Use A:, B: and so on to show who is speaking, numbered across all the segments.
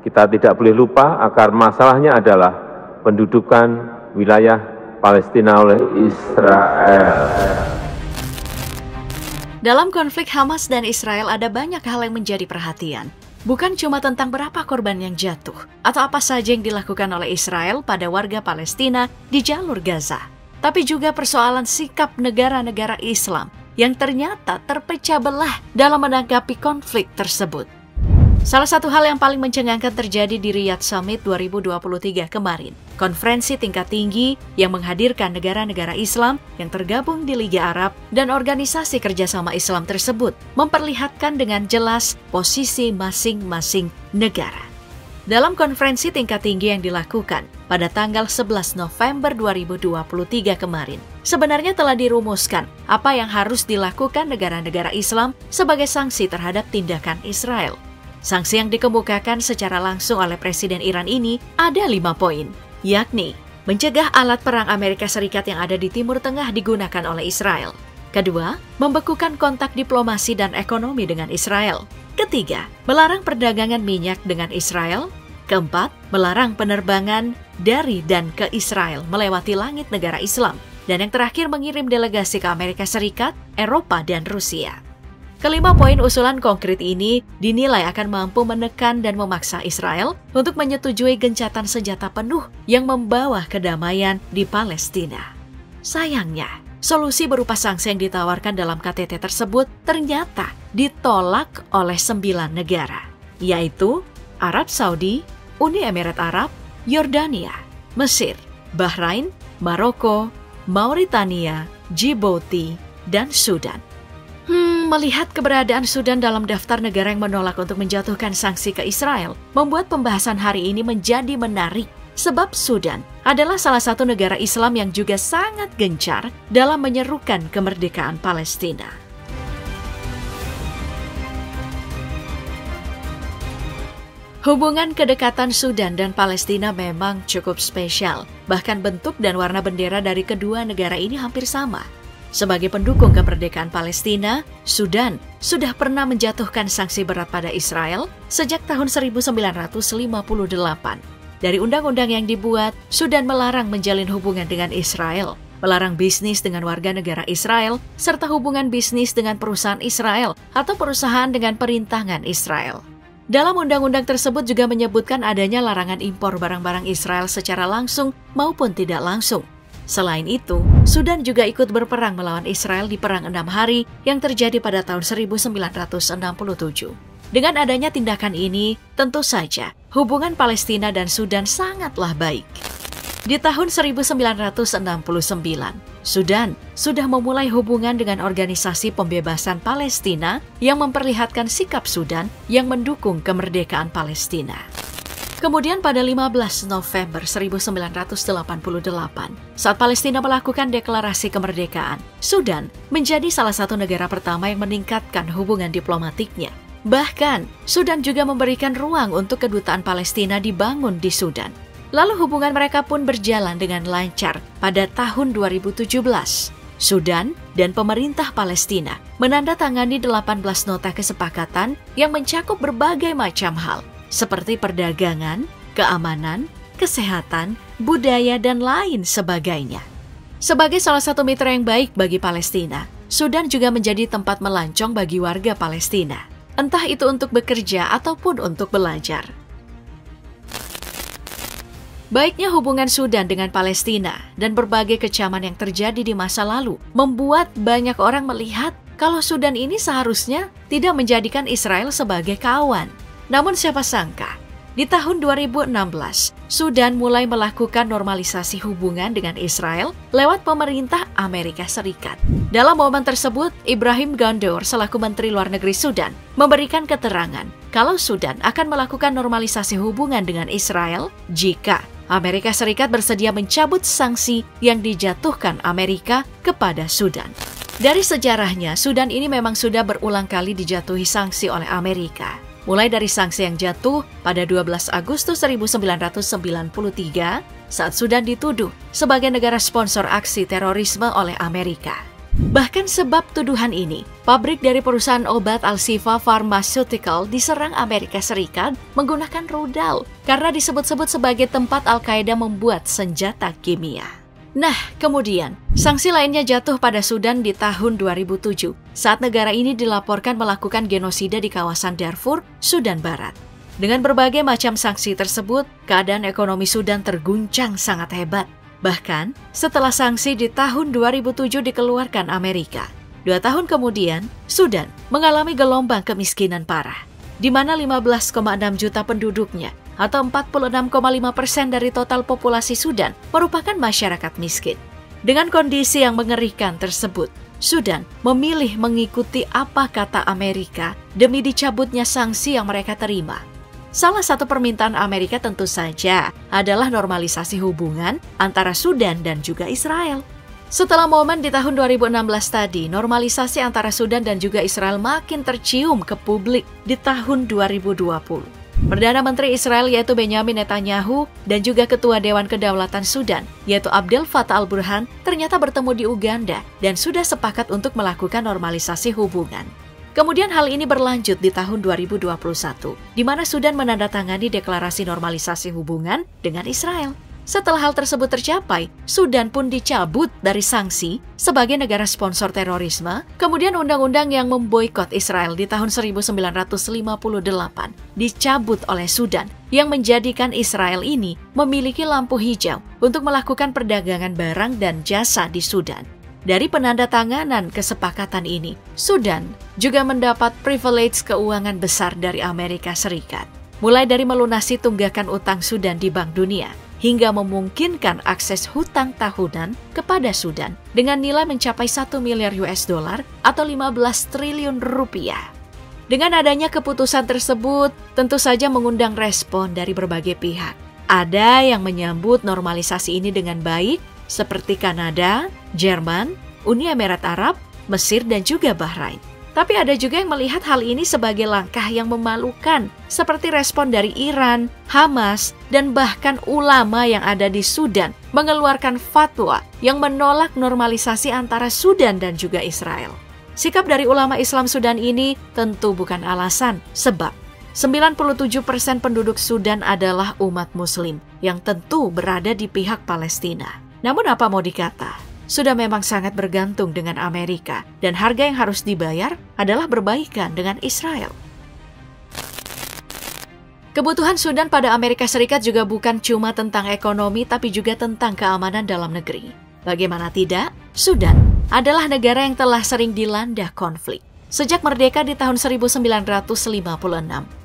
A: Kita tidak boleh lupa akar masalahnya adalah pendudukan wilayah Palestina oleh Israel.
B: Dalam konflik Hamas dan Israel ada banyak hal yang menjadi perhatian. Bukan cuma tentang berapa korban yang jatuh, atau apa saja yang dilakukan oleh Israel pada warga Palestina di jalur Gaza, tapi juga persoalan sikap negara-negara Islam yang ternyata terpecah belah dalam menanggapi konflik tersebut. Salah satu hal yang paling mencengangkan terjadi di Riyadh Summit 2023 kemarin. Konferensi tingkat tinggi yang menghadirkan negara-negara Islam yang tergabung di Liga Arab dan organisasi kerjasama Islam tersebut memperlihatkan dengan jelas posisi masing-masing negara. Dalam konferensi tingkat tinggi yang dilakukan pada tanggal 11 November 2023 kemarin, sebenarnya telah dirumuskan apa yang harus dilakukan negara-negara Islam sebagai sanksi terhadap tindakan Israel. Sanksi yang dikemukakan secara langsung oleh Presiden Iran ini ada 5 poin, yakni mencegah alat perang Amerika Serikat yang ada di Timur Tengah digunakan oleh Israel. Kedua, membekukan kontak diplomasi dan ekonomi dengan Israel. Ketiga, melarang perdagangan minyak dengan Israel. Keempat, melarang penerbangan dari dan ke Israel melewati langit negara Islam. Dan yang terakhir, mengirim delegasi ke Amerika Serikat, Eropa, dan Rusia. Kelima poin usulan konkret ini dinilai akan mampu menekan dan memaksa Israel untuk menyetujui gencatan senjata penuh yang membawa kedamaian di Palestina. Sayangnya, solusi berupa sanksi yang ditawarkan dalam KTT tersebut ternyata ditolak oleh 9 negara, yaitu Arab Saudi, Uni Emirat Arab, Yordania, Mesir, Bahrain, Maroko, Mauritania, Djibouti, dan Sudan. Melihat keberadaan Sudan dalam daftar negara yang menolak untuk menjatuhkan sanksi ke Israel, membuat pembahasan hari ini menjadi menarik. Sebab Sudan adalah salah satu negara Islam yang juga sangat gencar dalam menyerukan kemerdekaan Palestina. Hubungan kedekatan Sudan dan Palestina memang cukup spesial. Bahkan bentuk dan warna bendera dari kedua negara ini hampir sama. Sebagai pendukung kemerdekaan Palestina, Sudan sudah pernah menjatuhkan sanksi berat pada Israel sejak tahun 1958. Dari undang-undang yang dibuat, Sudan melarang menjalin hubungan dengan Israel, melarang bisnis dengan warga negara Israel, serta hubungan bisnis dengan perusahaan Israel atau perusahaan dengan perintangan Israel. Dalam undang-undang tersebut juga menyebutkan adanya larangan impor barang-barang Israel secara langsung maupun tidak langsung. Selain itu, Sudan juga ikut berperang melawan Israel di Perang 6 Hari yang terjadi pada tahun 1967. Dengan adanya tindakan ini, tentu saja hubungan Palestina dan Sudan sangatlah baik. Di tahun 1969, Sudan sudah memulai hubungan dengan Organisasi Pembebasan Palestina yang memperlihatkan sikap Sudan yang mendukung kemerdekaan Palestina. Kemudian pada 15 November 1988, saat Palestina melakukan deklarasi kemerdekaan, Sudan menjadi salah satu negara pertama yang meningkatkan hubungan diplomatiknya. Bahkan, Sudan juga memberikan ruang untuk kedutaan Palestina dibangun di Sudan. Lalu hubungan mereka pun berjalan dengan lancar pada tahun 2017. Sudan dan pemerintah Palestina menandatangani 18 nota kesepakatan yang mencakup berbagai macam hal, seperti perdagangan, keamanan, kesehatan, budaya, dan lain sebagainya. Sebagai salah satu mitra yang baik bagi Palestina, Sudan juga menjadi tempat melancong bagi warga Palestina, entah itu untuk bekerja ataupun untuk belajar. Baiknya hubungan Sudan dengan Palestina dan berbagai kecaman yang terjadi di masa lalu membuat banyak orang melihat kalau Sudan ini seharusnya tidak menjadikan Israel sebagai kawan. Namun siapa sangka, di tahun 2016, Sudan mulai melakukan normalisasi hubungan dengan Israel lewat pemerintah Amerika Serikat. Dalam momen tersebut, Ibrahim Gondor selaku Menteri Luar Negeri Sudan memberikan keterangan kalau Sudan akan melakukan normalisasi hubungan dengan Israel jika Amerika Serikat bersedia mencabut sanksi yang dijatuhkan Amerika kepada Sudan. Dari sejarahnya, Sudan ini memang sudah berulang kali dijatuhi sanksi oleh Amerika. Mulai dari sanksi yang jatuh pada 12 Agustus 1993 saat Sudan dituduh sebagai negara sponsor aksi terorisme oleh Amerika. Bahkan sebab tuduhan ini, pabrik dari perusahaan obat Al-Shifa Pharmaceutical diserang Amerika Serikat menggunakan rudal karena disebut-sebut sebagai tempat Al-Qaeda membuat senjata kimia. Nah, kemudian, sanksi lainnya jatuh pada Sudan di tahun 2007 saat negara ini dilaporkan melakukan genosida di kawasan Darfur, Sudan Barat. Dengan berbagai macam sanksi tersebut, keadaan ekonomi Sudan terguncang sangat hebat. Bahkan, setelah sanksi di tahun 2007 dikeluarkan Amerika, 2 tahun kemudian, Sudan mengalami gelombang kemiskinan parah, di mana 15,6 juta penduduknya, atau 46,5% dari total populasi Sudan, merupakan masyarakat miskin. Dengan kondisi yang mengerikan tersebut, Sudan memilih mengikuti apa kata Amerika demi dicabutnya sanksi yang mereka terima. Salah satu permintaan Amerika tentu saja adalah normalisasi hubungan antara Sudan dan juga Israel. Setelah momen di tahun 2016 tadi, normalisasi antara Sudan dan juga Israel makin tercium ke publik di tahun 2020. Perdana Menteri Israel yaitu Benjamin Netanyahu dan juga Ketua Dewan Kedaulatan Sudan yaitu Abdel Fattah al-Burhan ternyata bertemu di Uganda dan sudah sepakat untuk melakukan normalisasi hubungan. Kemudian hal ini berlanjut di tahun 2021, di mana Sudan menandatangani deklarasi normalisasi hubungan dengan Israel. Setelah hal tersebut tercapai, Sudan pun dicabut dari sanksi sebagai negara sponsor terorisme, kemudian undang-undang yang memboikot Israel di tahun 1958 dicabut oleh Sudan, yang menjadikan Israel ini memiliki lampu hijau untuk melakukan perdagangan barang dan jasa di Sudan. Dari penandatanganan kesepakatan ini, Sudan juga mendapat privilege keuangan besar dari Amerika Serikat. Mulai dari melunasi tunggakan utang Sudan di Bank Dunia, hingga memungkinkan akses hutang tahunan kepada Sudan dengan nilai mencapai 1 miliar US dollar atau 15 triliun rupiah. Dengan adanya keputusan tersebut, tentu saja mengundang respon dari berbagai pihak. Ada yang menyambut normalisasi ini dengan baik, seperti Kanada, Jerman, Uni Emirat Arab, Mesir, dan juga Bahrain. Tapi ada juga yang melihat hal ini sebagai langkah yang memalukan, seperti respon dari Iran, Hamas, dan bahkan ulama yang ada di Sudan mengeluarkan fatwa yang menolak normalisasi antara Sudan dan juga Israel. Sikap dari ulama Islam Sudan ini tentu bukan alasan, sebab 97% penduduk Sudan adalah umat Muslim yang tentu berada di pihak Palestina. Namun apa mau dikata, sudah memang sangat bergantung dengan Amerika dan harga yang harus dibayar adalah berbaikan dengan Israel. Kebutuhan Sudan pada Amerika Serikat juga bukan cuma tentang ekonomi tapi juga tentang keamanan dalam negeri. Bagaimana tidak, Sudan adalah negara yang telah sering dilanda konflik. Sejak merdeka di tahun 1956,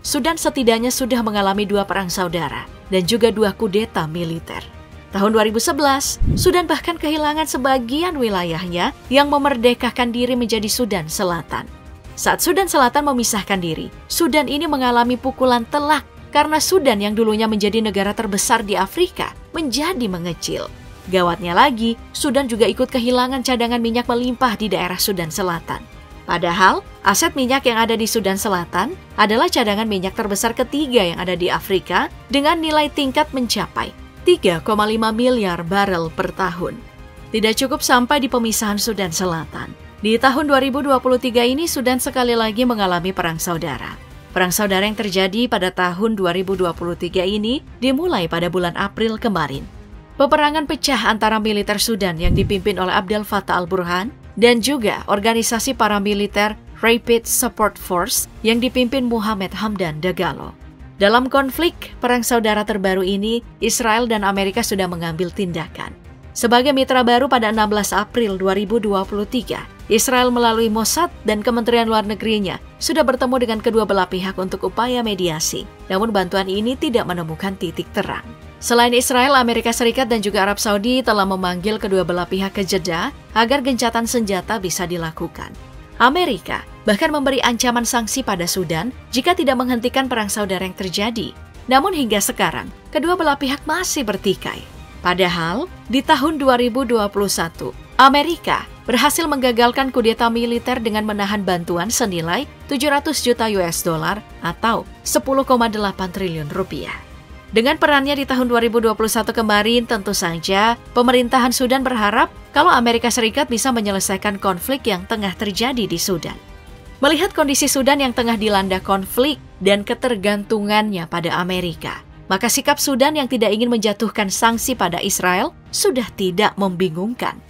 B: Sudan setidaknya sudah mengalami 2 perang saudara dan juga 2 kudeta militer. Tahun 2011, Sudan bahkan kehilangan sebagian wilayahnya yang memerdekakan diri menjadi Sudan Selatan. Saat Sudan Selatan memisahkan diri, Sudan ini mengalami pukulan telak karena Sudan yang dulunya menjadi negara terbesar di Afrika menjadi mengecil. Gawatnya lagi, Sudan juga ikut kehilangan cadangan minyak melimpah di daerah Sudan Selatan. Padahal, aset minyak yang ada di Sudan Selatan adalah cadangan minyak terbesar ketiga yang ada di Afrika dengan nilai tingkat mencapai 3,5 miliar barel per tahun. Tidak cukup sampai di pemisahan Sudan Selatan. Di tahun 2023 ini Sudan sekali lagi mengalami perang saudara. Perang saudara yang terjadi pada tahun 2023 ini dimulai pada bulan April kemarin. Peperangan pecah antara militer Sudan yang dipimpin oleh Abdel Fattah al-Burhan dan juga organisasi paramiliter Rapid Support Force yang dipimpin Muhammad Hamdan Dagalo. Dalam konflik perang saudara terbaru ini, Israel dan Amerika sudah mengambil tindakan. Sebagai mitra baru pada 16 April 2023, Israel melalui Mossad dan Kementerian Luar Negerinya sudah bertemu dengan kedua belah pihak untuk upaya mediasi. Namun bantuan ini tidak menemukan titik terang. Selain Israel, Amerika Serikat dan juga Arab Saudi telah memanggil kedua belah pihak ke Jeddah agar gencatan senjata bisa dilakukan. Amerika bahkan memberi ancaman sanksi pada Sudan jika tidak menghentikan perang saudara yang terjadi. Namun hingga sekarang, kedua belah pihak masih bertikai. Padahal, di tahun 2021, Amerika berhasil menggagalkan kudeta militer dengan menahan bantuan senilai 700 juta US dollar atau 10,8 triliun rupiah. Dengan perannya di tahun 2021 kemarin, tentu saja pemerintahan Sudan berharap kalau Amerika Serikat bisa menyelesaikan konflik yang tengah terjadi di Sudan. Melihat kondisi Sudan yang tengah dilanda konflik dan ketergantungannya pada Amerika, maka sikap Sudan yang tidak ingin menjatuhkan sanksi pada Israel sudah tidak membingungkan.